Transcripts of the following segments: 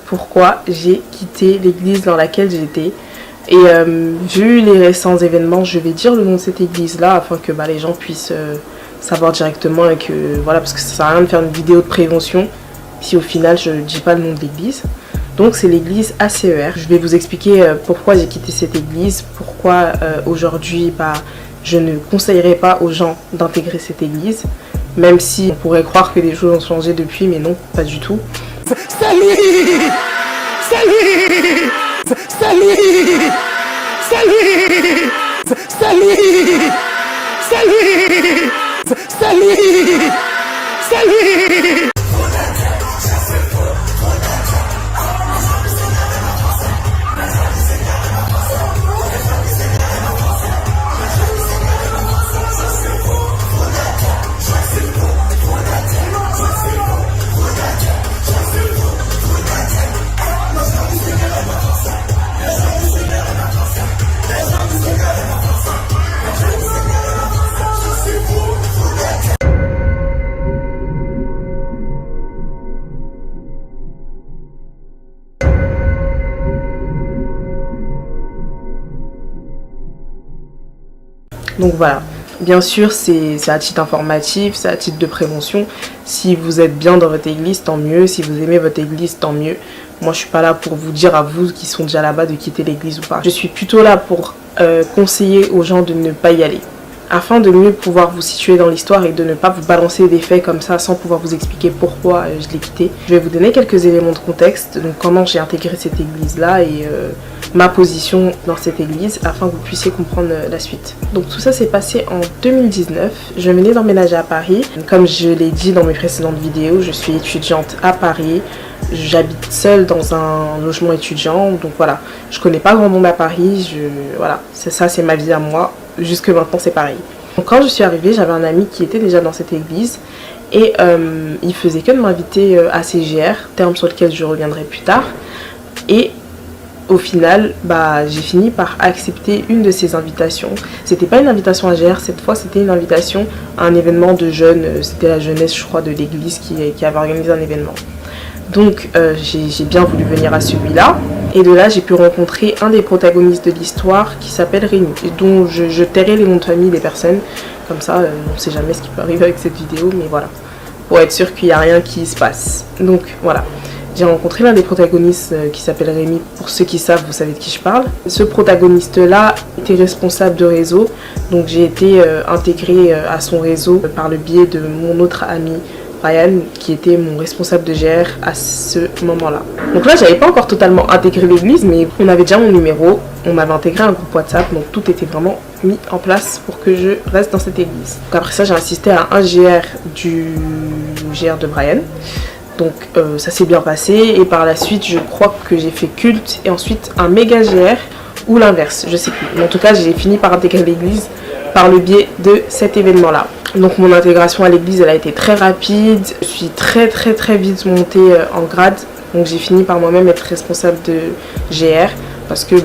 pourquoi j'ai quitté l'église dans laquelle j'étais. Et vu les récents événements, je vais dire le nom de cette église-là afin que les gens puissent savoir directement et que voilà, parce que ça sert à rien de faire une vidéo de prévention si au final je ne dis pas le nom de l'église. Donc c'est l'église ACER. Je vais vous expliquer pourquoi j'ai quitté cette église, pourquoi aujourd'hui je ne conseillerais pas aux gens d'intégrer cette église, même si on pourrait croire que les choses ont changé depuis, mais non, pas du tout. Salut! Salut! Salut! Salut! Salut! Salut! Salut! Salut! Donc voilà, bien sûr c'est à titre informatif, c'est à titre de prévention. Si vous êtes bien dans votre église, tant mieux. Si vous aimez votre église, tant mieux. Moi je suis pas là pour vous dire à vous qui sont déjà là-bas de quitter l'église ou pas. Je suis plutôt là pour conseiller aux gens de ne pas y aller, afin de mieux pouvoir vous situer dans l'histoire et de ne pas vous balancer des faits comme ça sans pouvoir vous expliquer pourquoi je l'ai quitté. Je vais vous donner quelques éléments de contexte, donc comment j'ai intégré cette église là et ma position dans cette église afin que vous puissiez comprendre la suite. Donc tout ça s'est passé en 2019, je venais d'emménager à Paris. Comme je l'ai dit dans mes précédentes vidéos, je suis étudiante à Paris. J'habite seule dans un logement étudiant, donc voilà, je connais pas grand monde à Paris, voilà, c'est ma vie à moi, jusque maintenant c'est pareil. Donc quand je suis arrivée, j'avais un ami qui était déjà dans cette église et il faisait que de m'inviter à ses GR, terme sur lequel je reviendrai plus tard, et au final, j'ai fini par accepter une de ses invitations. C'était pas une invitation à GR, cette fois c'était une invitation à un événement de jeunes, c'était la jeunesse je crois de l'église qui avait organisé un événement. Donc j'ai bien voulu venir à celui-là. Et de là, j'ai pu rencontrer un des protagonistes de l'histoire qui s'appelle Rémi, et dont je tairai les noms de famille des personnes. Comme ça, on ne sait jamais ce qui peut arriver avec cette vidéo, mais voilà. Pour être sûr qu'il n'y a rien qui se passe. Donc voilà. J'ai rencontré l'un des protagonistes qui s'appelle Rémi. Pour ceux qui savent, vous savez de qui je parle. Ce protagoniste-là était responsable de réseau. Donc j'ai été intégrée à son réseau par le biais de mon autre ami, Brian, qui était mon responsable de GR à ce moment-là. Donc là, j'avais pas encore totalement intégré l'église, mais on avait déjà mon numéro, on m'avait intégré un groupe WhatsApp, donc tout était vraiment mis en place pour que je reste dans cette église. Donc après ça, j'ai assisté à un GR du GR de Brian. Donc ça s'est bien passé et par la suite, je crois que j'ai fait culte et ensuite un méga GR ou l'inverse, je sais plus. Mais en tout cas, j'ai fini par intégrer l'église par le biais de cet événement-là. Donc mon intégration à l'église, elle a été très rapide. Je suis très vite montée en grade. Donc j'ai fini par moi-même être responsable de GR parce que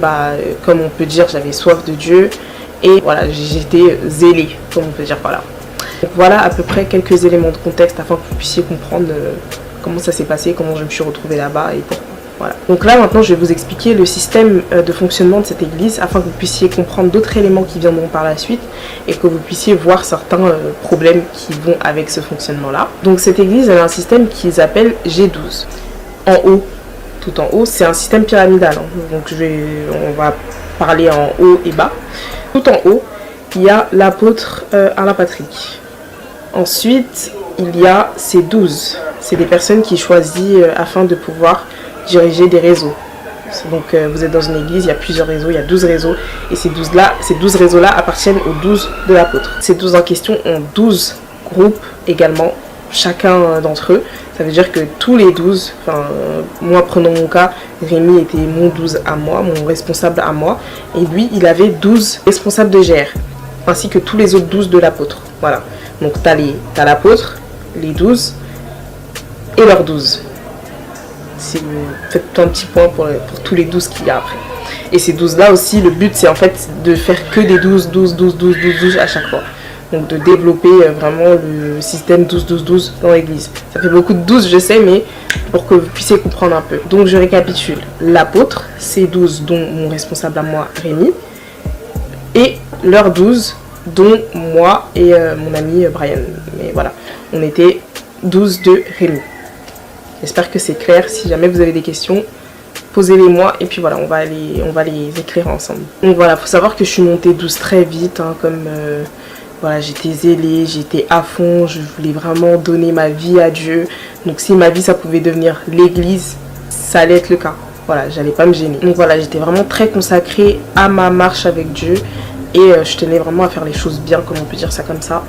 comme on peut dire, j'avais soif de Dieu et voilà, j'étais zélée, comme on peut dire par là. Donc voilà à peu près quelques éléments de contexte afin que vous puissiez comprendre comment ça s'est passé, comment je me suis retrouvée là-bas et pourquoi. Voilà. Donc là maintenant je vais vous expliquer le système de fonctionnement de cette église afin que vous puissiez comprendre d'autres éléments qui viendront par la suite et que vous puissiez voir certains problèmes qui vont avec ce fonctionnement là. Donc cette église elle a un système qu'ils appellent G12. En haut, tout en haut, c'est un système pyramidal, hein. Donc on va parler en haut et bas. Tout en haut, il y a l'apôtre Alain Patrick. Ensuite, il y a ces 12. C'est des personnes qui choisissent afin de pouvoir diriger des réseaux. Donc vous êtes dans une église, il y a plusieurs réseaux, il y a 12 réseaux et ces 12 réseaux-là appartiennent aux 12 de l'apôtre. Ces 12 en question ont 12 groupes également, chacun d'entre eux. Ça veut dire que tous les 12, moi prenons mon cas, Rémi était mon 12 à moi, mon responsable à moi, et lui il avait 12 responsables de GR, ainsi que tous les autres 12 de l'apôtre. Voilà, donc t'as l'apôtre, les 12 et leurs 12. Faites un petit point pour tous les 12 qu'il y a après. Et ces 12 là aussi, le but c'est en fait de faire que des 12 à chaque fois. Donc de développer vraiment le système 12-12-12 dans l'église. Ça fait beaucoup de 12, je sais, mais pour que vous puissiez comprendre un peu. Donc je récapitule. L'apôtre, c'est 12 dont mon responsable à moi, Rémi. Et leurs 12 dont moi et mon ami Brian. Mais voilà, on était 12 de Rémi. J'espère que c'est clair. Si jamais vous avez des questions, posez-les moi et puis voilà, on va les écrire ensemble. Donc voilà, faut savoir que je suis montée 12 très vite, hein, comme voilà, j'étais zélée, j'étais à fond, je voulais vraiment donner ma vie à Dieu. Donc si ma vie ça pouvait devenir l'église, ça allait être le cas. Voilà, j'allais pas me gêner. Donc voilà, j'étais vraiment très consacrée à ma marche avec Dieu et je tenais vraiment à faire les choses bien, comme on peut dire ça comme ça,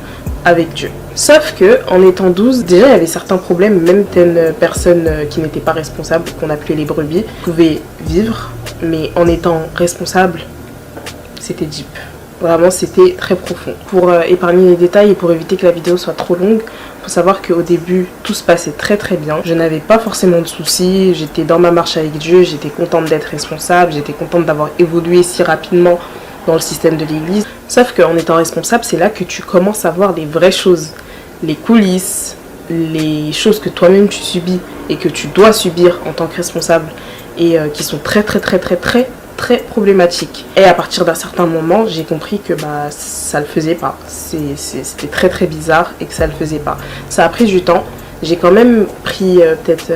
avec Dieu. Sauf que en étant 12, déjà il y avait certains problèmes, même telles personnes qui n'étaient pas responsables, qu'on appelait les brebis, pouvaient vivre, mais en étant responsable, c'était deep. Vraiment, c'était très profond. Pour épargner les détails et pour éviter que la vidéo soit trop longue, il faut savoir qu'au début, tout se passait très très bien. Je n'avais pas forcément de soucis, j'étais dans ma marche avec Dieu, j'étais contente d'être responsable, j'étais contente d'avoir évolué si rapidement dans le système de l'église. Sauf qu'en étant responsable, c'est là que tu commences à voir les vraies choses, les coulisses, les choses que toi-même tu subis et que tu dois subir en tant que responsable et qui sont très problématiques. Et à partir d'un certain moment, j'ai compris que bah ça le faisait pas. C'était très bizarre et que ça le faisait pas. Ça a pris du temps. J'ai quand même pris peut-être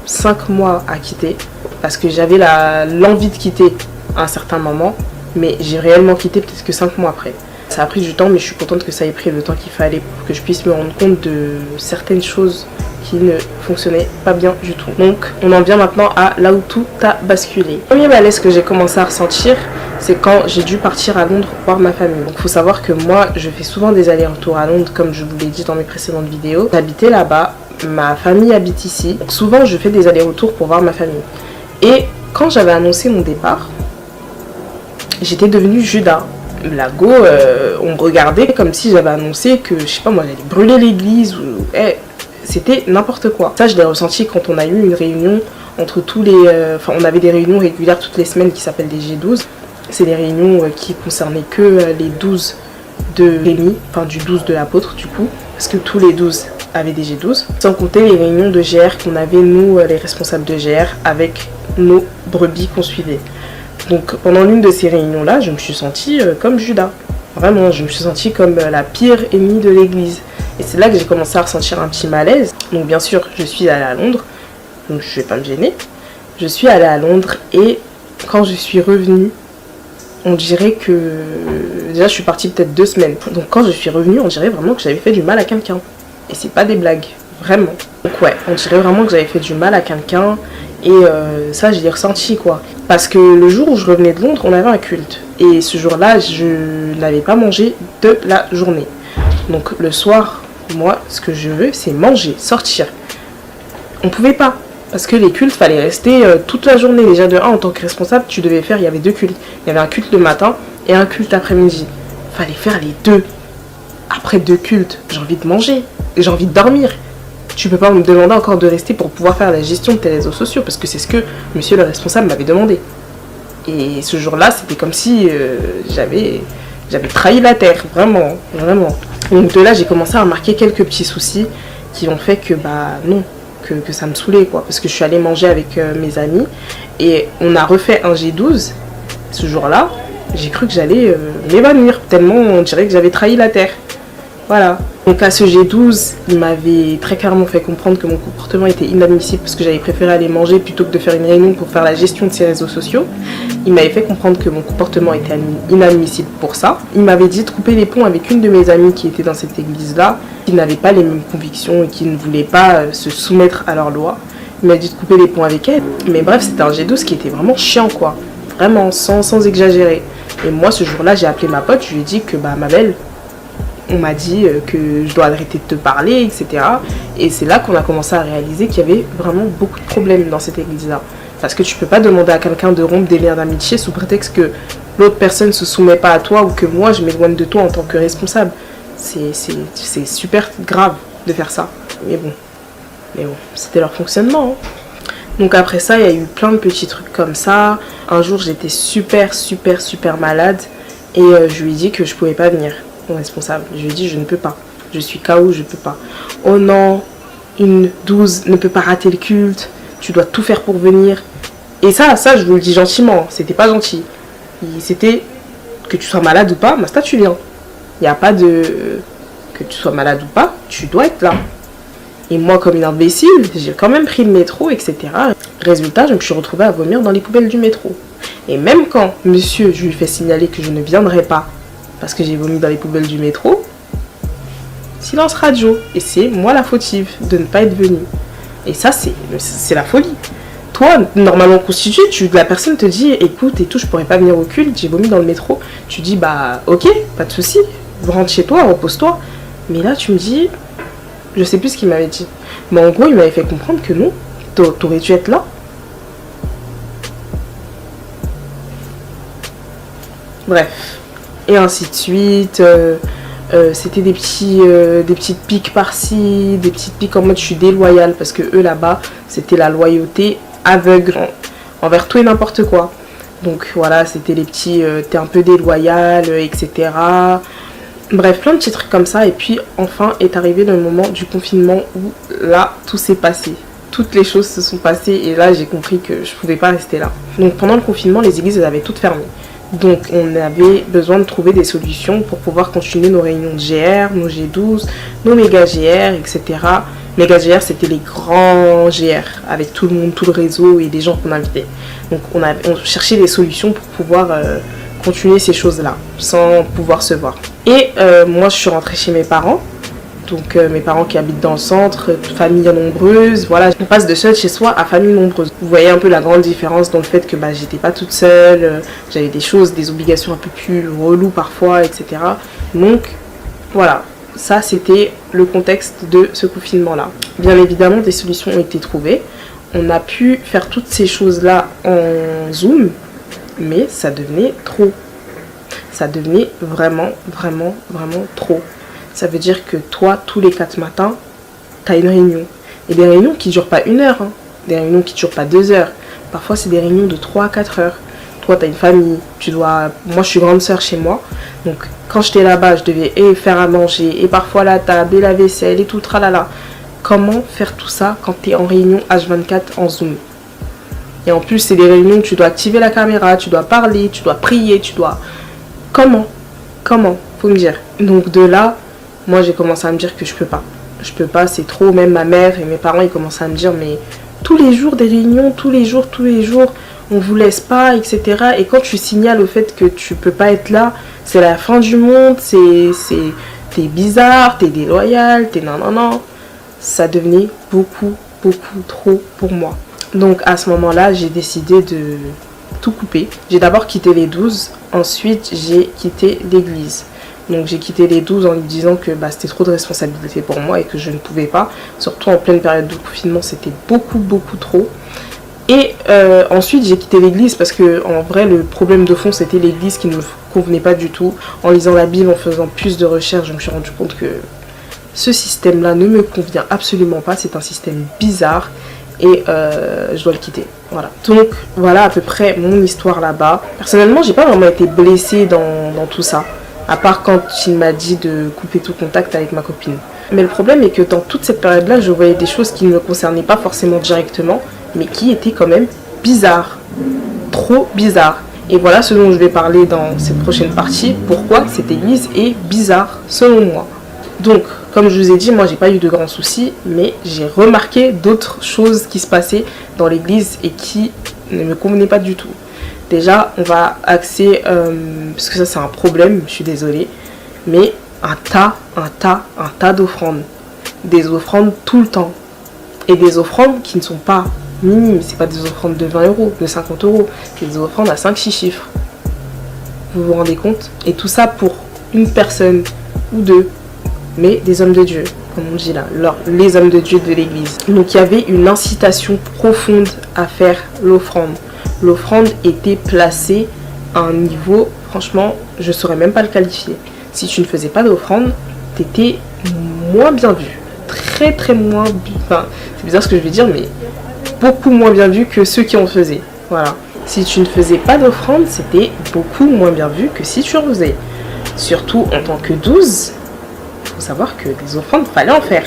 5 mois à quitter parce que j'avais l'envie de quitter à un certain moment. Mais j'ai réellement quitté peut-être que 5 mois après. Ça a pris du temps, mais je suis contente que ça ait pris le temps qu'il fallait pour que je puisse me rendre compte de certaines choses qui ne fonctionnaient pas bien du tout. Donc, on en vient maintenant à là où tout a basculé. Le premier malaise que j'ai commencé à ressentir, c'est quand j'ai dû partir à Londres voir ma famille. Donc, il faut savoir que moi, je fais souvent des allers-retours à Londres, comme je vous l'ai dit dans mes précédentes vidéos. J'habitais là-bas, ma famille habite ici. Donc, souvent, je fais des allers-retours pour voir ma famille. Et quand j'avais annoncé mon départ, j'étais devenue Judas. La go, on me regardait comme si j'avais annoncé que, je sais pas moi, j'allais brûler l'église. C'était n'importe quoi. Ça, je l'ai ressenti quand on a eu une réunion entre tous les... Enfin, on avait des réunions régulières toutes les semaines qui s'appellent des G12. C'est des réunions qui concernaient que les 12 de Rémi, enfin du 12 de l'apôtre du coup, parce que tous les 12 avaient des G12. Sans compter les réunions de GR qu'on avait, nous, les responsables de GR, avec nos brebis qu'on suivait. Donc pendant l'une de ces réunions-là, je me suis sentie comme Judas. Vraiment, je me suis sentie comme la pire ennemie de l'église. Et c'est là que j'ai commencé à ressentir un petit malaise. Donc bien sûr, je suis allée à Londres, donc je vais pas me gêner. Je suis allée à Londres et quand je suis revenue, on dirait que... Déjà, je suis partie peut-être 2 semaines. Donc quand je suis revenue, on dirait vraiment que j'avais fait du mal à quelqu'un. Et c'est pas des blagues, vraiment. Donc ouais, on dirait vraiment que j'avais fait du mal à quelqu'un. Et ça, je l'ai ressenti, quoi. Parce que le jour où je revenais de Londres, on avait un culte. Et ce jour-là, je n'avais pas mangé de la journée. Donc le soir, moi, ce que je veux, c'est manger, sortir. On pouvait pas. Parce que les cultes, fallait rester toute la journée. Déjà, de 1, en tant que responsable, tu devais faire, il y avait 2 cultes. Il y avait un culte le matin et un culte l'après-midi. Fallait faire les 2. Après 2 cultes, j'ai envie de manger. Et j'ai envie de dormir. Tu peux pas me demander encore de rester pour pouvoir faire la gestion de tes réseaux sociaux, parce que c'est ce que monsieur le responsable m'avait demandé. Et ce jour-là, c'était comme si j'avais trahi la terre, vraiment. Donc de là, j'ai commencé à remarquer quelques petits soucis qui ont fait que, bah non, que ça me saoulait, quoi. Parce que je suis allée manger avec mes amis, et on a refait un G12. Ce jour-là, j'ai cru que j'allais m'évanouir, tellement on dirait que j'avais trahi la terre. Voilà. Donc à ce G12, il m'avait très clairement fait comprendre que mon comportement était inadmissible parce que j'avais préféré aller manger plutôt que de faire une réunion pour faire la gestion de ses réseaux sociaux. Il m'avait fait comprendre que mon comportement était inadmissible pour ça. Il m'avait dit de couper les ponts avec une de mes amies qui était dans cette église-là, qui n'avait pas les mêmes convictions et qui ne voulait pas se soumettre à leurs lois. Il m'a dit de couper les ponts avec elle. Mais bref, c'était un G12 qui était vraiment chiant, quoi. Vraiment, sans exagérer. Et moi, ce jour-là, j'ai appelé ma pote, je lui ai dit que, bah, ma belle, on m'a dit que je dois arrêter de te parler, etc. Et c'est là qu'on a commencé à réaliser qu'il y avait vraiment beaucoup de problèmes dans cette église-là. Parce que tu peux pas demander à quelqu'un de rompre des liens d'amitié sous prétexte que l'autre personne ne se soumet pas à toi ou que moi je m'éloigne de toi en tant que responsable. C'est super grave de faire ça. Mais bon, c'était leur fonctionnement. Hein. Donc après ça, il y a eu plein de petits trucs comme ça. Un jour, j'étais super malade et je lui ai dit que je pouvais pas venir. mon responsable. Je lui ai dit, je ne peux pas. Je suis KO, je ne peux pas. Oh non, une 12 ne peut pas rater le culte. Tu dois tout faire pour venir. Et ça, je vous le dis gentiment. C'était pas gentil. C'était que tu sois malade ou pas, Masta, tu viens. Il n'y a pas de... Que tu sois malade ou pas, tu dois être là. Et moi, comme une imbécile, j'ai quand même pris le métro, etc. Résultat, je me suis retrouvée à vomir dans les poubelles du métro. Et même quand monsieur, je lui fais signaler que je ne viendrai pas parce que j'ai vomi dans les poubelles du métro, silence radio. Et c'est moi la fautive de ne pas être venue. Et ça, c'est la folie. Toi, normalement constitué, la personne te dit, écoute et tout, je pourrais pas venir au culte, j'ai vomi dans le métro. Tu dis, bah ok, pas de souci, rentre chez toi, repose-toi. Mais là, tu me dis, je sais plus ce qu'il m'avait dit. Mais en gros, il m'avait fait comprendre que non, t'aurais dû être là. Bref, et ainsi de suite. C'était des petites piques par-ci, des petites piques en mode je suis déloyale, parce que eux là-bas, c'était la loyauté aveugle envers tout et n'importe quoi. Donc voilà, c'était les petits t'es un peu déloyal, etc. Bref, plein de petits trucs comme ça. Et puis enfin est arrivé le moment du confinement où là, tout s'est passé. Toutes les choses se sont passées et là, j'ai compris que je pouvais pas rester là. Donc pendant le confinement, les églises, elles avaient toutes fermé. Donc on avait besoin de trouver des solutions pour pouvoir continuer nos réunions de GR, nos G12, nos méga GR, etc. Méga GR, c'était les grands GR avec tout le monde, tout le réseau et des gens qu'on invitait. Donc on cherchait des solutions pour pouvoir continuer ces choses-là sans pouvoir se voir. Et moi je suis rentrée chez mes parents. Donc mes parents qui habitent dans le centre, famille nombreuse, voilà, on passe de seul chez soi à famille nombreuse. Vous voyez un peu la grande différence dans le fait que j'étais pas toute seule, j'avais des choses, des obligations un peu plus reloues parfois, etc. Donc voilà, ça c'était le contexte de ce confinement-là. Bien évidemment, des solutions ont été trouvées. On a pu faire toutes ces choses-là en Zoom, mais ça devenait trop. Ça devenait vraiment, vraiment, vraiment trop. Ça veut dire que toi, tous les 4 matins, tu as une réunion. Et des réunions qui ne durent pas 1 heure, hein. Des réunions qui ne durent pas 2 heures. Parfois, c'est des réunions de 3 à 4 heures. Toi, tu as une famille. Moi, je suis grande sœur chez moi. Donc, quand j'étais là-bas, je devais faire à manger, et parfois la table, et la vaisselle, et tout, tralala. Comment faire tout ça quand tu es en réunion H24 en Zoom? Et en plus, c'est des réunions où tu dois activer la caméra, tu dois parler, tu dois prier, tu dois... Comment? Faut me dire. Donc, de là... Moi, j'ai commencé à me dire que je peux pas. Je peux pas, c'est trop. Même ma mère et mes parents, ils commencent à me dire, mais tous les jours des réunions, tous les jours, on vous laisse pas, etc. Et quand tu signales au fait que tu peux pas être là, c'est la fin du monde, t'es bizarre, t'es déloyal, t'es non. Ça devenait beaucoup trop pour moi. Donc, à ce moment-là, j'ai décidé de tout couper. J'ai d'abord quitté les 12, ensuite, j'ai quitté l'église. Donc j'ai quitté les 12 en lui disant que c'était trop de responsabilité pour moi et que je ne pouvais pas. Surtout en pleine période de confinement, c'était beaucoup trop. Et ensuite j'ai quitté l'église parce que en vrai le problème de fond c'était l'église qui ne me convenait pas du tout. En lisant la Bible, en faisant plus de recherches, je me suis rendu compte que ce système-là ne me convient absolument pas. C'est un système bizarre et je dois le quitter. Voilà. Donc voilà à peu près mon histoire là-bas. Personnellement, j'ai pas vraiment été blessée dans tout ça. À part quand il m'a dit de couper tout contact avec ma copine. Mais le problème est que dans toute cette période-là, je voyais des choses qui ne me concernaient pas forcément directement, mais qui étaient quand même bizarres. Trop bizarres. Et voilà ce dont je vais parler dans cette prochaine partie, pourquoi cette église est bizarre, selon moi. Donc, comme je vous ai dit, moi j'ai pas eu de grands soucis, mais j'ai remarqué d'autres choses qui se passaient dans l'église et qui ne me convenaient pas du tout. Déjà, on va axer, parce que ça c'est un problème, je suis désolée, mais un tas d'offrandes. Des offrandes tout le temps. Et des offrandes qui ne sont pas minimes, c'est pas des offrandes de 20 €, de 50 €, c'est des offrandes à 5-6 chiffres. Vous vous rendez compte? Et tout ça pour une personne ou deux, mais des hommes de Dieu, comme on dit là, les hommes de Dieu de l'église. Donc il y avait une incitation profonde à faire l'offrande. L'offrande était placée à un niveau, franchement, je ne saurais même pas le qualifier. Si tu ne faisais pas d'offrande, tu étais moins bien vu. Très moins vu. Enfin, c'est bizarre ce que je vais dire, mais beaucoup moins bien vu que ceux qui en faisaient. Voilà. Si tu ne faisais pas d'offrande, c'était beaucoup moins bien vu que si tu en faisais. Surtout en tant que 12, il faut savoir que des offrandes, fallait en faire.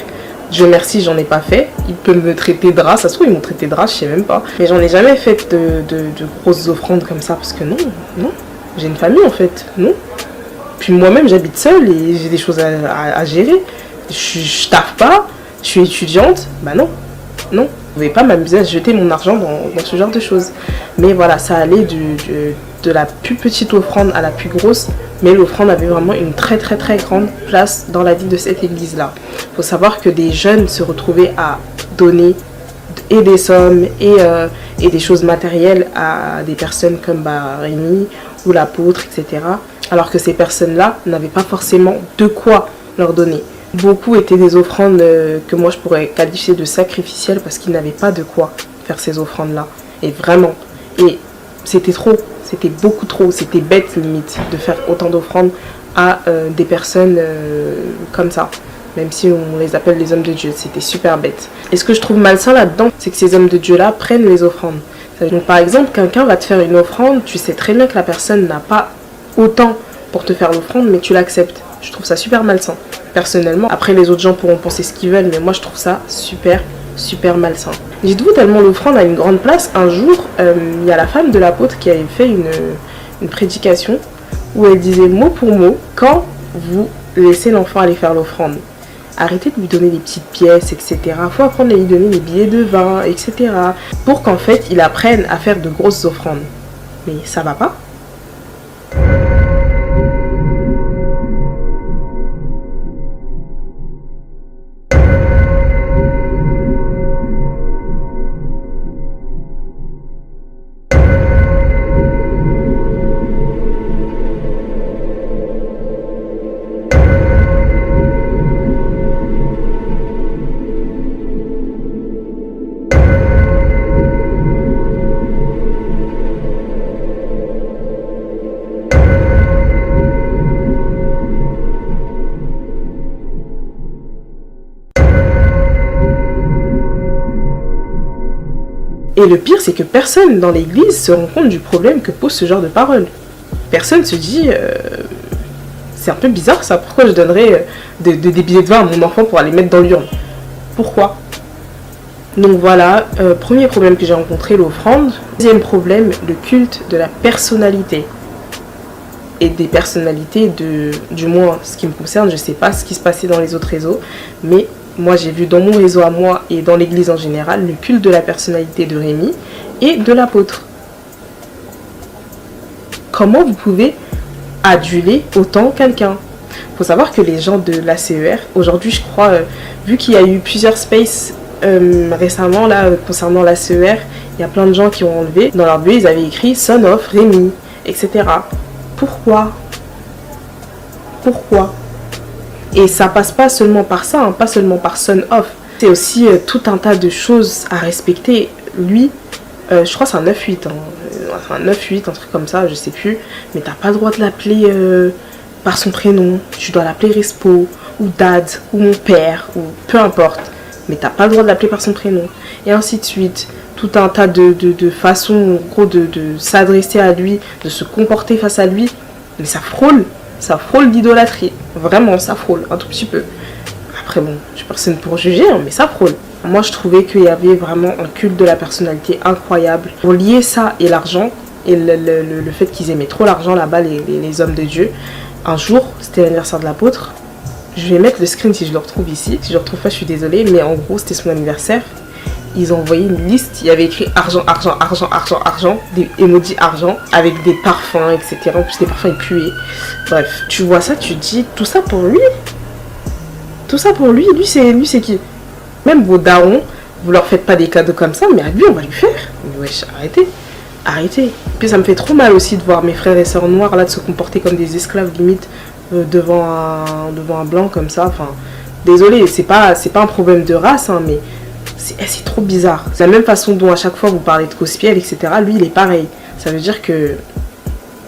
Dieu merci, j'en ai pas fait. Ils peuvent me traiter de rat, ça se trouve, ils m'ont traité de rat, je sais même pas. Mais j'en ai jamais fait de grosses offrandes comme ça, parce que non, j'ai une famille en fait, non. Puis moi-même, j'habite seule et j'ai des choses à gérer. Je taffe pas, je suis étudiante, bah non. Je ne pouvais pas m'amuser à jeter mon argent dans ce genre de choses. Mais voilà, ça allait de la plus petite offrande à la plus grosse. Mais l'offrande avait vraiment une très très très grande place dans la vie de cette église-là. Il faut savoir que des jeunes se retrouvaient à donner et des sommes et des choses matérielles à des personnes comme Rémi ou l'apôtre, etc. Alors que ces personnes-là n'avaient pas forcément de quoi leur donner. Beaucoup étaient des offrandes que moi je pourrais qualifier de sacrificielles parce qu'ils n'avaient pas de quoi faire ces offrandes-là. Et vraiment. Et c'était trop. C'était beaucoup trop. C'était bête limite de faire autant d'offrandes à des personnes comme ça. Même si on les appelle les hommes de Dieu. C'était super bête. Et ce que je trouve malsain là-dedans, c'est que ces hommes de Dieu-là prennent les offrandes. Donc par exemple, quelqu'un va te faire une offrande, tu sais très bien que la personne n'a pas autant pour te faire l'offrande, mais tu l'acceptes. Je trouve ça super malsain, personnellement. Après, les autres gens pourront penser ce qu'ils veulent, mais moi, je trouve ça super malsain. Dites-vous, tellement l'offrande a une grande place, un jour, il y a la femme de l'apôtre qui avait fait une prédication où elle disait mot pour mot, quand vous laissez l'enfant aller faire l'offrande, arrêtez de lui donner des petites pièces, etc. Il faut apprendre à lui donner des billets de vin, etc. pour qu'en fait, il apprenne à faire de grosses offrandes. Mais ça va pas ? Et le pire, c'est que personne dans l'église se rend compte du problème que pose ce genre de paroles. Personne se dit, c'est un peu bizarre ça, pourquoi je donnerais des billets de vin à mon enfant pour aller mettre dans l'urne? Pourquoi? Donc voilà, premier problème que j'ai rencontré, l'offrande. Deuxième problème, le culte de la personnalité. Et des personnalités, du moins ce qui me concerne, je sais pas ce qui se passait dans les autres réseaux, mais moi j'ai vu dans mon réseau à moi et dans l'église en général le culte de la personnalité de Rémi et de l'apôtre. Comment vous pouvez aduler autant quelqu'un? Il faut savoir que les gens de l'ACER, aujourd'hui je crois, vu qu'il y a eu plusieurs spaces récemment là concernant l'ACER, il y a plein de gens qui ont enlevé, dans leur bio ils avaient écrit Son of Rémi, etc. Pourquoi? Et ça passe pas seulement par ça, hein, pas seulement par son of. C'est aussi tout un tas de choses à respecter. Lui, je crois que c'est un 9-8, un 9-8, un truc comme ça, je sais plus. Mais t'as pas le droit de l'appeler par son prénom. Tu dois l'appeler Respo, ou Dad, ou mon père, ou peu importe. Mais t'as pas le droit de l'appeler par son prénom. Et ainsi de suite. Tout un tas de façons, en gros, de s'adresser à lui, de se comporter face à lui. Mais ça frôle l'idolâtrie. Vraiment, ça frôle un tout petit peu. Après, bon, je suis personne pour juger, hein, mais ça frôle. Moi, je trouvais qu'il y avait vraiment un culte de la personnalité incroyable. Pour lier ça et l'argent, et le fait qu'ils aimaient trop l'argent là-bas, les hommes de Dieu, un jour, c'était l'anniversaire de l'apôtre. Je vais mettre le screen si je le retrouve ici. Si je le retrouve pas, je suis désolée, mais en gros, c'était son anniversaire. Ils ont envoyé une liste, il y avait écrit argent, des emojis argent, avec des parfums, etc. En plus, les parfums, ils puaient. Bref, tu vois ça, tu te dis, tout ça pour lui? Lui, c'est qui? Même vos darons, vous leur faites pas des cadeaux comme ça, mais à lui, on va lui faire. Mais wesh, arrêtez. Puis ça me fait trop mal aussi de voir mes frères et sœurs noirs, là, de se comporter comme des esclaves, limite, devant un blanc, comme ça. Enfin, désolé, c'est pas un problème de race, hein, mais... C'est trop bizarre. C'est la même façon dont à chaque fois vous parlez de Cospiel, etc. Lui, il est pareil. Ça veut dire que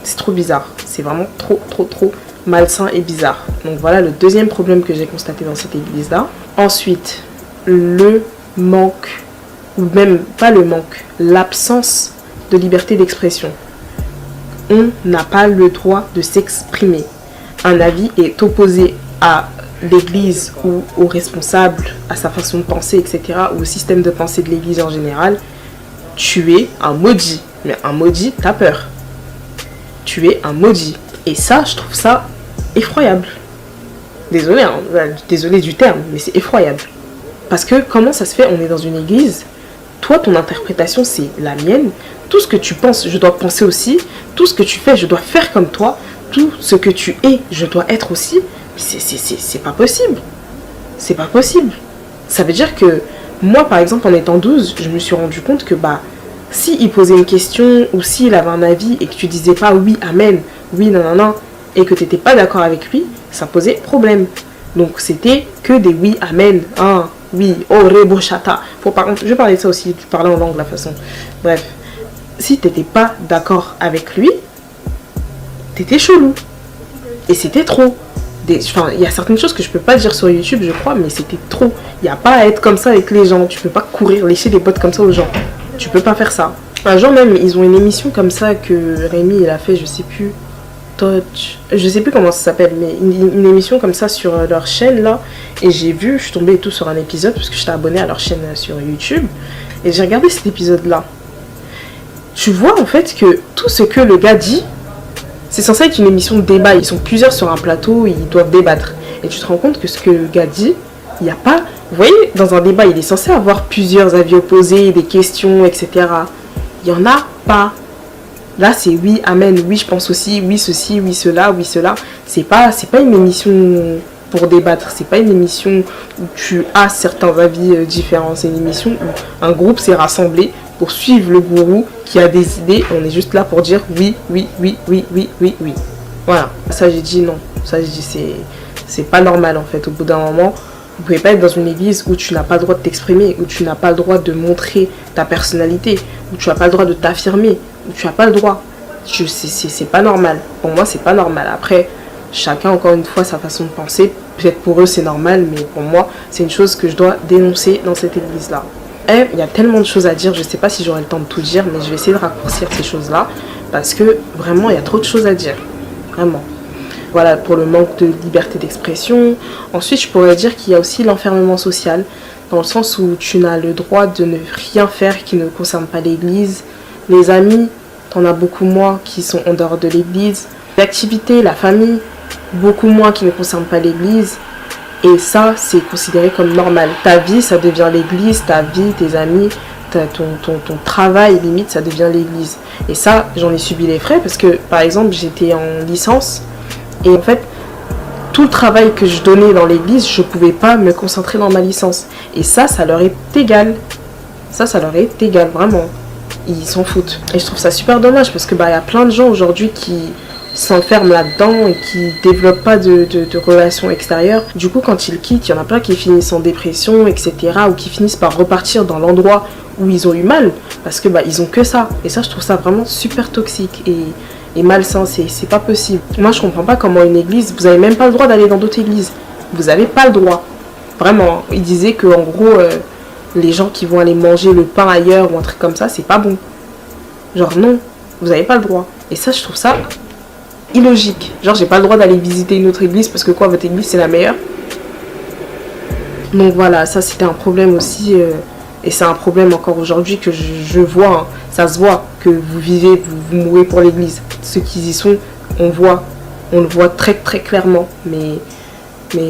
c'est trop bizarre. C'est vraiment trop malsain et bizarre. Donc voilà le deuxième problème que j'ai constaté dans cette église-là. Ensuite, le manque, ou même pas le manque, l'absence de liberté d'expression. On n'a pas le droit de s'exprimer. un avis est opposé à l'église ou aux responsables, à sa façon de penser, etc., ou au système de pensée de l'église en général, tu es un maudit. Mais un maudit, t'as peur. Tu es un maudit. Et ça, je trouve ça effroyable. Désolé, hein, désolé du terme, mais c'est effroyable. Parce que comment ça se fait, on est dans une église, toi, ton interprétation, c'est la mienne. Tout ce que tu penses, je dois penser aussi. Tout ce que tu fais, je dois faire comme toi. Tout ce que tu es, je dois être aussi. C'est pas possible. C'est pas possible. Ça veut dire que moi, par exemple, en étant 12, je me suis rendu compte que s'il posait une question ou s'il avait un avis et que tu disais pas oui, amen, oui, non, et que tu n'étais pas d'accord avec lui, ça posait problème. Donc c'était que des oui, amen, oui, oh, rebochata. Je parlais de ça aussi, tu parlais en langue de la façon. Bref, si tu n'étais pas d'accord avec lui, t'étais chelou. Et c'était trop. Il y a certaines choses que je peux pas dire sur YouTube, je crois, mais c'était trop. Il n'y a pas à être comme ça avec les gens. Tu peux pas courir, lécher des bottes comme ça aux gens. Tu peux pas faire ça. Un jour même, ils ont une émission comme ça que Rémi il a fait, je sais plus. Je sais plus comment ça s'appelle, mais une émission comme ça sur leur chaîne là. Et j'ai vu, je suis tombée et tout sur un épisode parce que j'étais abonnée à leur chaîne sur YouTube. Et j'ai regardé cet épisode là. Tu vois en fait que tout ce que le gars dit, c'est censé être une émission de débat. Ils sont plusieurs sur un plateau, ils doivent débattre. Et tu te rends compte que ce que le gars dit, il n'y a pas... Vous voyez, dans un débat, il est censé avoir plusieurs avis opposés, des questions, etc. Il n'y en a pas. Là, c'est oui, amen, oui, je pense aussi, oui, ceci, oui, cela, oui, cela. C'est pas une émission pour débattre. C'est pas une émission où tu as certains avis différents. C'est une émission où un groupe s'est rassemblé pour suivre le gourou qui a des idées. On est juste là pour dire oui, oui, oui, oui, oui, oui, oui. Voilà. Ça, j'ai dit non. Ça, j'ai dit c'est pas normal en fait. Au bout d'un moment, vous pouvez pas être dans une église où tu n'as pas le droit de t'exprimer, où tu n'as pas le droit de montrer ta personnalité, où tu n'as pas le droit de t'affirmer, où tu n'as pas le droit. C'est pas normal. Pour moi, c'est pas normal. Après, chacun, encore une fois, sa façon de penser. Peut-être pour eux, c'est normal, mais pour moi, c'est une chose que je dois dénoncer dans cette église-là. Et il y a tellement de choses à dire, je sais pas si j'aurai le temps de tout dire, mais je vais essayer de raccourcir ces choses-là, parce que vraiment, il y a trop de choses à dire. Vraiment. Voilà, pour le manque de liberté d'expression. Ensuite, je pourrais dire qu'il y a aussi l'enfermement social, dans le sens où tu n'as le droit de ne rien faire qui ne concerne pas l'église. Les amis, t'en as beaucoup moins qui sont en dehors de l'église. L'activité, la famille, beaucoup moins qui ne concernent pas l'église. Et ça, c'est considéré comme normal. Ta vie, ça devient l'église, ta vie, tes amis, ton travail, limite, ça devient l'église. Et ça, j'en ai subi les frais parce que, par exemple, j'étais en licence. Et en fait, tout le travail que je donnais dans l'église, je ne pouvais pas me concentrer dans ma licence. Et ça leur est égal. Ça leur est égal, vraiment. Ils s'en foutent. Et je trouve ça super dommage parce que y a plein de gens aujourd'hui qui s'enferment là-dedans et qui développent pas de relations extérieures. Du coup, quand ils quittent, il y en a plein qui finissent en dépression, etc. ou qui finissent par repartir dans l'endroit où ils ont eu mal parce que ils ont que ça. Et ça, je trouve ça vraiment super toxique et malsain. C'est pas possible. Moi, je comprends pas comment une église, vous avez même pas le droit d'aller dans d'autres églises. Vous avez pas le droit. Vraiment. Ils disaient que en gros, les gens qui vont aller manger le pain ailleurs ou un truc comme ça, c'est pas bon. Genre non, vous avez pas le droit. Et ça, je trouve ça illogique. Genre, j'ai pas le droit d'aller visiter une autre église parce que quoi, votre église c'est la meilleure. Donc voilà, ça c'était un problème aussi. Et c'est un problème encore aujourd'hui que je vois. Ça se voit que vous vivez, vous mourrez pour l'église. Ceux qui y sont, on le voit très très clairement. Mais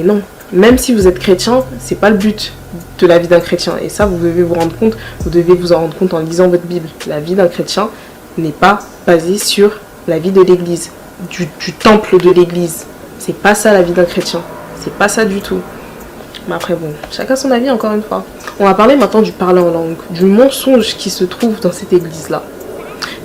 non. Même si vous êtes chrétien, c'est pas le but de la vie d'un chrétien. Et ça, vous devez vous rendre compte. Vous devez vous en rendre compte en lisant votre Bible. La vie d'un chrétien n'est pas basée sur la vie de l'église. Du temple de l'église. C'est pas ça la vie d'un chrétien. C'est pas ça du tout. Mais après bon, chacun son avis encore une fois. On va parler maintenant du parler en langue, du mensonge qui se trouve dans cette église-là.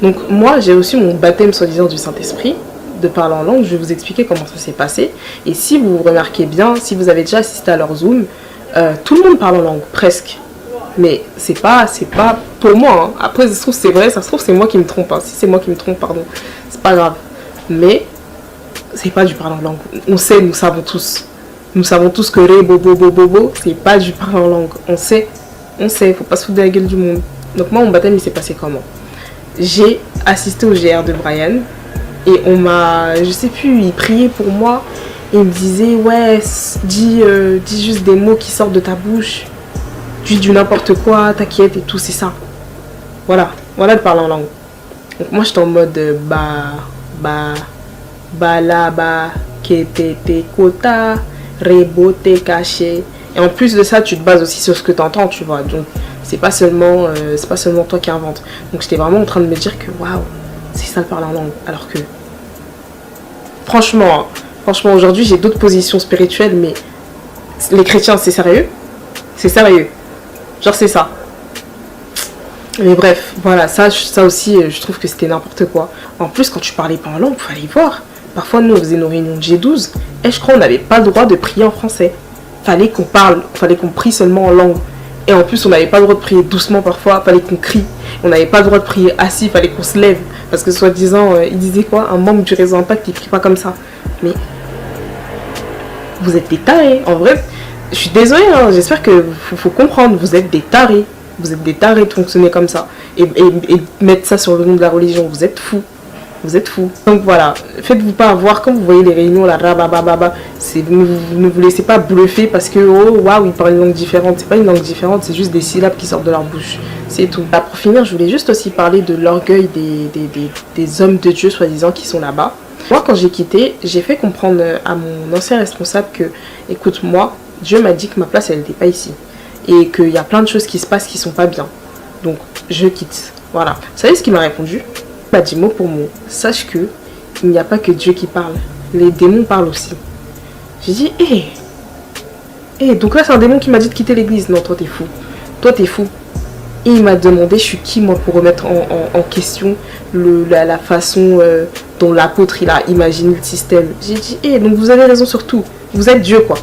Donc moi j'ai reçu mon baptême soi-disant du Saint-Esprit de parler en langue. Je vais vous expliquer comment ça s'est passé. Et si vous remarquez bien, si vous avez déjà assisté à leur Zoom, tout le monde parle en langue, presque. Mais c'est pas pour moi. Hein. Après ça se trouve c'est vrai, ça se trouve c'est moi qui me trompe. Hein. Si c'est moi qui me trompe, pardon, c'est pas grave. Mais c'est pas du parler en langue. On sait, nous savons tous. Nous savons tous que ré, bobo, bobo, bobo, c'est pas du parler en langue. On sait, faut pas se foutre de la gueule du monde. Donc moi, mon baptême, il s'est passé comment? J'ai assisté au GR de Brian. Et on m'a, je sais plus, il priait pour moi. Et il me disait, ouais, dis juste des mots qui sortent de ta bouche. Dis du n'importe quoi, t'inquiète et tout, c'est ça. Voilà de parler en langue. Donc moi j'étais en mode là, ketete kota, rebote caché. Et en plus de ça, tu te bases aussi sur ce que tu entends, tu vois. Donc c'est pas seulement toi qui inventes. Donc j'étais vraiment en train de me dire que waouh, c'est ça de parler en langue. Alors que franchement aujourd'hui j'ai d'autres positions spirituelles, mais les chrétiens c'est sérieux. C'est sérieux. Genre c'est ça. Mais bref, voilà, ça aussi, je trouve que c'était n'importe quoi. En plus, quand tu parlais pas en langue, il fallait voir. Parfois, nous, on faisait nos réunions de G12, et je crois qu'on n'avait pas le droit de prier en français. Fallait qu'on parle, fallait qu'on prie seulement en langue. Et en plus, on n'avait pas le droit de prier doucement parfois, fallait qu'on crie. On n'avait pas le droit de prier assis, fallait qu'on se lève. Parce que soi-disant, il disait quoi? Un membre du réseau Impact, il prie pas comme ça. Mais vous êtes des tarés. En vrai, je suis désolée, hein, j'espère que faut comprendre, vous êtes des tarés. Vous êtes des tarés de fonctionner comme ça. Et mettre ça sur le nom de la religion. Vous êtes fous. Vous êtes fous. Donc voilà, faites-vous pas avoir quand vous voyez les réunions là, ne vous laissez pas bluffer parce que oh waouh, ils parlent une langue différente. C'est pas une langue différente, c'est juste des syllabes qui sortent de leur bouche. C'est tout. Là, pour finir, je voulais juste aussi parler de l'orgueil des hommes de Dieu soi-disant qui sont là-bas. Moi, quand j'ai quitté, j'ai fait comprendre à mon ancien responsable que, écoute, moi, Dieu m'a dit que ma place, elle n'était pas ici. Et qu'il y a plein de choses qui se passent qui sont pas bien. Donc, je quitte. Voilà. Vous savez ce qu'il m'a répondu? Il m'a dit mot pour mot. Sache que il n'y a pas que Dieu qui parle. Les démons parlent aussi. J'ai dit, donc là, c'est un démon qui m'a dit de quitter l'église. Non, toi, t'es fou. Toi, t'es fou. Et il m'a demandé, je suis qui, moi, pour remettre en question la façon dont l'apôtre, il a imaginé le système. J'ai dit, donc vous avez raison sur tout. Vous êtes Dieu, quoi.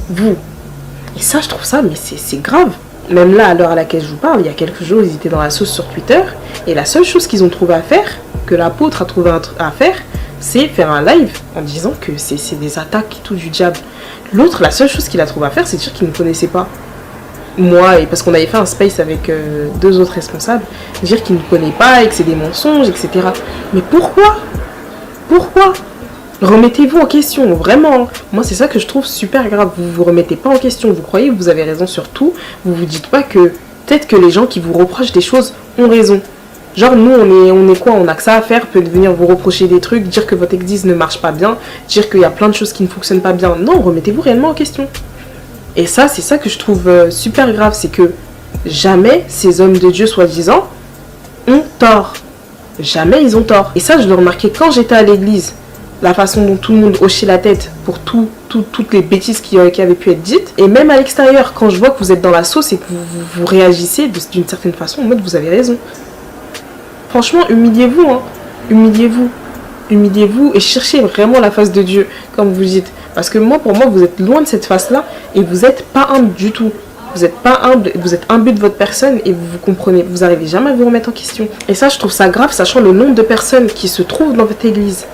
Vous. Et ça, je trouve ça, mais c'est grave. Même là, à l'heure à laquelle je vous parle, il y a quelques jours, ils étaient dans la sauce sur Twitter. Et la seule chose qu'ils ont trouvé à faire, que l'apôtre a trouvé à faire, c'est faire un live en disant que c'est des attaques et tout du diable. L'autre, la seule chose qu'il a trouvé à faire, c'est dire qu'il ne connaissait pas. Moi, et parce qu'on avait fait un space avec 2 autres responsables, dire qu'il ne connaît pas et que c'est des mensonges, etc. Mais pourquoi? Remettez-vous en question, vraiment. Moi, c'est ça que je trouve super grave. Vous vous remettez pas en question. Vous croyez que vous avez raison sur tout. Vous vous dites pas que peut-être que les gens qui vous reprochent des choses ont raison. Genre, nous, on est quoi? On a que ça à faire. Peut venir vous reprocher des trucs, dire que votre église ne marche pas bien, dire qu'il y a plein de choses qui ne fonctionnent pas bien. Non, remettez-vous réellement en question. Et ça, c'est ça que je trouve super grave. C'est que jamais ces hommes de Dieu, soi-disant, ont tort. Jamais ils ont tort. Et ça, je l'ai remarqué quand j'étais à l'église. La façon dont tout le monde hochait la tête pour toutes les bêtises qui avaient pu être dites. Et même à l'extérieur, quand je vois que vous êtes dans la sauce et que vous réagissez d'une certaine façon, en mode vous avez raison. Franchement, humiliez-vous, hein. Humiliez-vous et cherchez vraiment la face de Dieu, comme vous dites. Parce que pour moi, vous êtes loin de cette face-là et vous n'êtes pas humble du tout. Vous n'êtes pas humble, vous êtes imbu de votre personne et vous comprenez, vous n'arrivez jamais à vous remettre en question. Et ça, je trouve ça grave, sachant le nombre de personnes qui se trouvent dans votre église.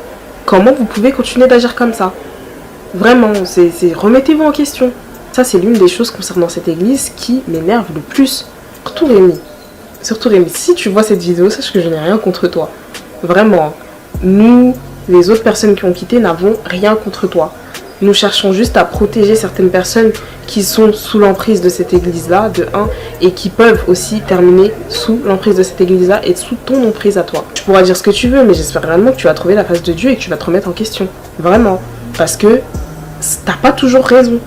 Comment vous pouvez continuer d'agir comme ça? Vraiment, remettez-vous en question. Ça, c'est l'une des choses concernant cette église qui m'énerve le plus. Surtout Rémi, si tu vois cette vidéo, sache que je n'ai rien contre toi. Vraiment, nous, les autres personnes qui ont quitté, n'avons rien contre toi. Nous cherchons juste à protéger certaines personnes qui sont sous l'emprise de cette église-là, de 1, et qui peuvent aussi terminer sous l'emprise de cette église-là et sous ton emprise à toi. Tu pourras dire ce que tu veux, mais j'espère réellement que tu vas trouver la face de Dieu et que tu vas te remettre en question. Vraiment. Parce que t'as pas toujours raison.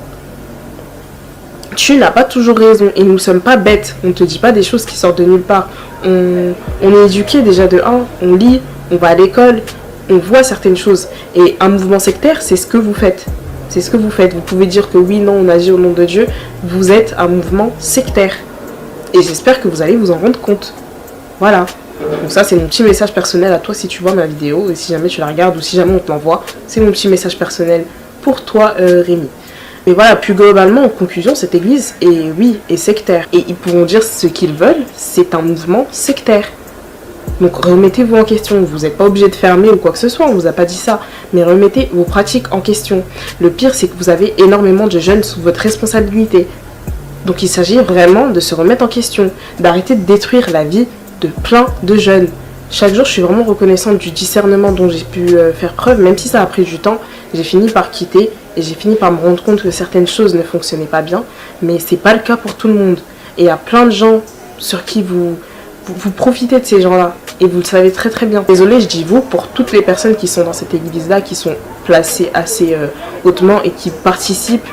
Tu n'as pas toujours raison. Et nous ne sommes pas bêtes. On ne te dit pas des choses qui sortent de nulle part. On est éduqué déjà de 1, on lit, on va à l'école, on voit certaines choses. Et un mouvement sectaire, c'est ce que vous faites. C'est ce que vous faites. Vous pouvez dire que oui, non, on agit au nom de Dieu. Vous êtes un mouvement sectaire. Et j'espère que vous allez vous en rendre compte. Voilà. Donc ça, c'est mon petit message personnel à toi si tu vois ma vidéo. Et si jamais tu la regardes ou si jamais on te l'envoie, c'est mon petit message personnel pour toi, Rémi. Mais voilà, plus globalement, en conclusion, cette église est sectaire. Et ils pourront dire ce qu'ils veulent, c'est un mouvement sectaire. Donc remettez-vous en question, vous n'êtes pas obligé de fermer ou quoi que ce soit, on ne vous a pas dit ça, mais remettez vos pratiques en question. Le pire, c'est que vous avez énormément de jeunes sous votre responsabilité. Donc il s'agit vraiment de se remettre en question, d'arrêter de détruire la vie de plein de jeunes. Chaque jour, je suis vraiment reconnaissante du discernement dont j'ai pu faire preuve, même si ça a pris du temps. J'ai fini par quitter et j'ai fini par me rendre compte que certaines choses ne fonctionnaient pas bien, mais c'est pas le cas pour tout le monde. Et il y a plein de gens sur qui vous profitez de ces gens-là, et vous le savez très très bien. Désolée, je dis vous, pour toutes les personnes qui sont dans cette église-là, qui sont placées assez hautement et qui participent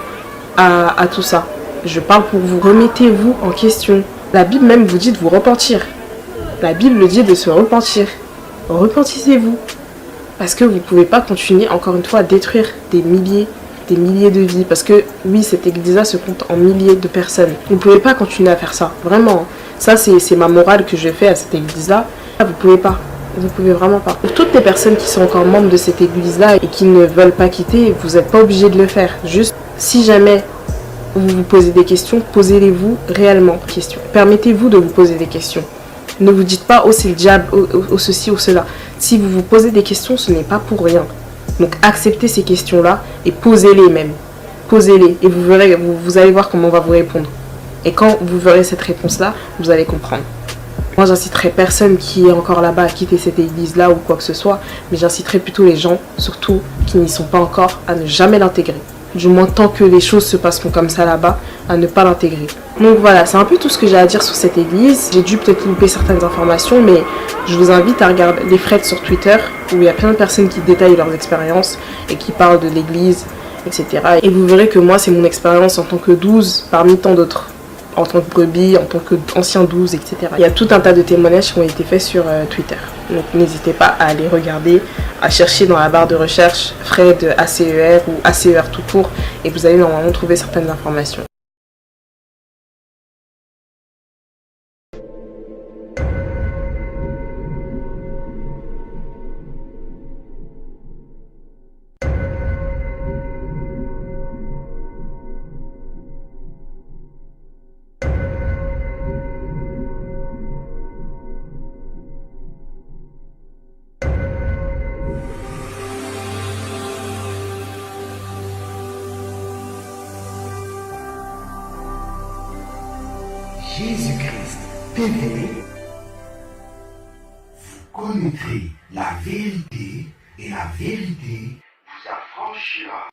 à tout ça. Je parle pour vous. Remettez-vous en question. La Bible même vous dit de vous repentir. La Bible dit de se repentir. Repentissez-vous. Parce que vous ne pouvez pas continuer, encore une fois, à détruire des milliers de vies. Parce que, oui, cette église-là se compte en milliers de personnes. Vous ne pouvez pas continuer à faire ça. Vraiment. Ça, c'est ma morale que je fais à cette église-là. Vous ne pouvez pas. Vous ne pouvez vraiment pas. Pour toutes les personnes qui sont encore membres de cette église-là et qui ne veulent pas quitter, vous n'êtes pas obligé de le faire. Juste, si jamais vous vous posez des questions, posez-les-vous réellement. Permettez-vous de vous poser des questions. Ne vous dites pas, oh c'est le diable, oh ceci, oh cela. Si vous vous posez des questions, ce n'est pas pour rien. Donc acceptez ces questions-là et posez-les même. Posez-les et vous verrez, vous allez voir comment on va vous répondre. Et quand vous verrez cette réponse-là, vous allez comprendre. Moi, j'inciterai personne qui est encore là-bas à quitter cette église-là ou quoi que ce soit, mais j'inciterai plutôt les gens, surtout qui n'y sont pas encore, à ne jamais l'intégrer. Du moins, tant que les choses se passeront comme ça là-bas, à ne pas l'intégrer. Donc voilà, c'est un peu tout ce que j'ai à dire sur cette église. J'ai dû peut-être louper certaines informations, mais je vous invite à regarder les threads sur Twitter, où il y a plein de personnes qui détaillent leurs expériences et qui parlent de l'église, etc. Et vous verrez que moi, c'est mon expérience en tant que 12 parmi tant d'autres. En tant que brebis, en tant qu'ancien 12, etc. Il y a tout un tas de témoignages qui ont été faits sur Twitter. Donc n'hésitez pas à aller regarder, à chercher dans la barre de recherche Fred ACER ou ACER tout court, et vous allez normalement trouver certaines informations. Jésus-Christ TV, vous connaîtrez la vérité et la vérité vous affranchira.